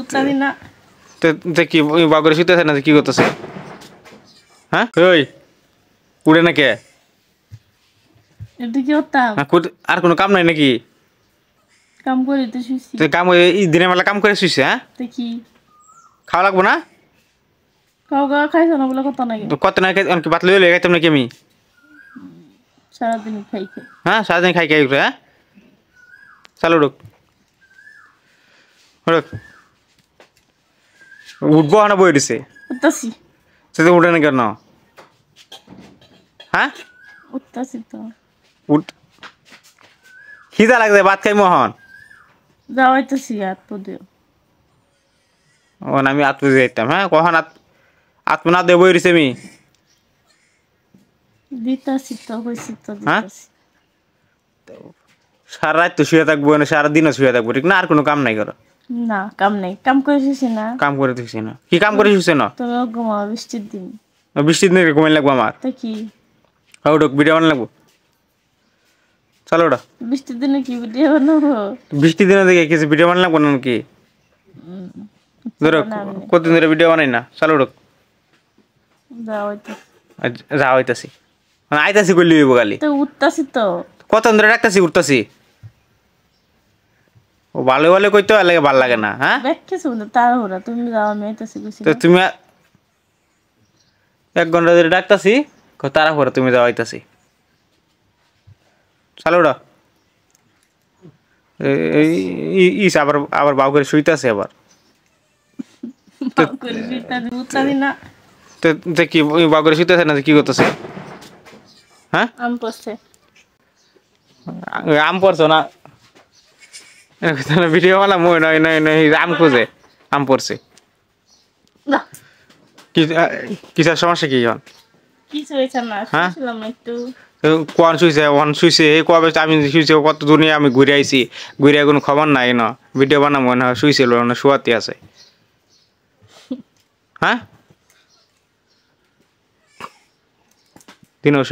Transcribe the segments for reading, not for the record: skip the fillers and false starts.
উঠতাছি না তো কি বাগরে শুইতেছে না কি করতেছে হ্যাঁ ওই উড়ে না কে এটা কি হতাম আর কোনো কাম নাই নাকি কাম করে তো শুইছি তুই কাম দিনের বেলা কাম করে শুইছে হ্যাঁ তো কি খাওয়া লাগবো না খাওয়া খাইছো না বলে কথা নাকি কত না খাই বাতলে হলে খাইতাম নাকি আমি সারাদিন খাই খাই হ্যাঁ সারাদিন খাই খাই হ্যাঁ চালু উঠুক উঠবো না বই দিছে উঠতাছি সেটা উঠে না কেন হ্যাঁ উঠতাছি তো উঠ খিদা লাগছে ভাত খাই মোহন যাওয়াইতেছি হাত পদিও ও আমি আত্ম যাইতাম হ্যাঁ কখন আত্ম না দেবই দিছে আমি দিতাছি তো কইছি তো হ্যাঁ দিতাছি সারা রাত তো শুয়ে থাকবো না সারাদিনও শুয়ে থাকবো ঠিক না আর কোনো কাম নাই করো না কাম নাই কাম করে শুইছি না কাম করে দিচ্ছি না কি কাম করে শুছে না তুমি ঘুমাও বৃষ্টির দিন বৃষ্টির দিনে ঘুমাই লাগবো আমার তা কি ওটা ভিডিও বানান লাগবো চলো ওটা বৃষ্টির দিনে কি ভিডিও বানাবো বৃষ্টির দিনে দেখে কিছু ভিডিও বানান লাগবো না কি ধরো কতদিন ধরে ভিডিও বানাই না চলো ওটা যা হইতাছি মানে আইতাছি করলি হইব গালি তো উঠতাছি তো কত ধরে ডাকতাছি উঠতাছি ও ভালো ভালো কইতে লাগে ভাল লাগে না হ্যাঁ ব্যাখ্যা শুনতে তাড়াহুড়া তুমি যাও আমি আইতাছি কইছি তো তুমি 1 ঘন্টা ধরে ডাকতাছি তারা করে তুমি যাও আইতাছি চলো ওটা এই আবার আবার বাউ করে শুইতাছে আবার উঠতাছি না তো কি বাউ করে শুইতাছে না কি করতেছে হ্যাঁ আম পড়ছে আম পড়ছো না ভিডিও বানা মই নয় নয় নয় আম খুঁজে আম পড়ছে কিসের সমস্যা কি এখন কিছু হয়েছে না শুনছিলাম একটু কোন শুইছে ওয়ান শুইছে কবে আমি শুইছে কত দুনিয়া আমি ঘুরে আইছি ঘুরে কোনো খবর নাই না ভিডিও বানাবো না শুইছিল না শুয়াতে আছে হ্যাঁ দিনও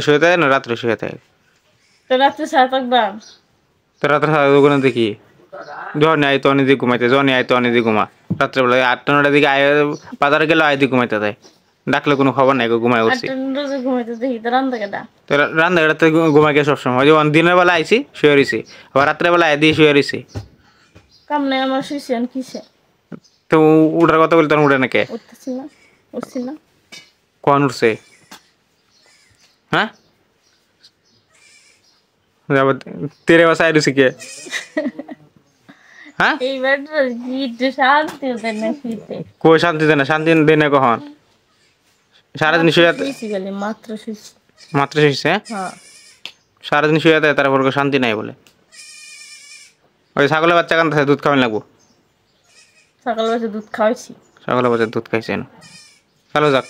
শুয়েতে না রাত্রে শুয়েতে তো রাত্রে সারা থাকবা তো রাত্রে সারা দোকানে দেখি যখন আইতো অনেক দিকে ঘুমাইতে যখন আইতো অনেক দিকে ঘুমা রাত্রেবেলা 8টা 9টার দিকে আয় বাজারে গেলে আয় দিকে ঘুমাইতে দেয় ডাকলে কোনো খবর নাই ঘুমাই উঠছি তো রান্না ঘাটাতে ঘুমাই গিয়ে সবসময় যখন দিনের বেলা আইসি শুয়ে রয়েছি আবার রাত্রেবেলা আয় দিয়ে শুয়ে রয়েছি কাম নাই আমার শুইছেন কিসে তো উঠার কথা বলতেন উঠে নাকি উঠছি না কখন উঠছে হ্যাঁ তেরে বাসায় রয়েছি কে হ্যাঁ কই শান্তি দেয় না শান্তি দেয় না কখন সারাদিন শুয়ে মাত্র শুয়েছে সারাদিন শুয়ে দেয় তারপর শান্তি নাই বলে ওই ছাগলের বাচ্চা কান্দাছে দুধ খাওয়ান লাগবো সকাল বাজে দুধ খাওয়াইছি সকালে বাচ্চা দুধ খাইছে না চলো যাক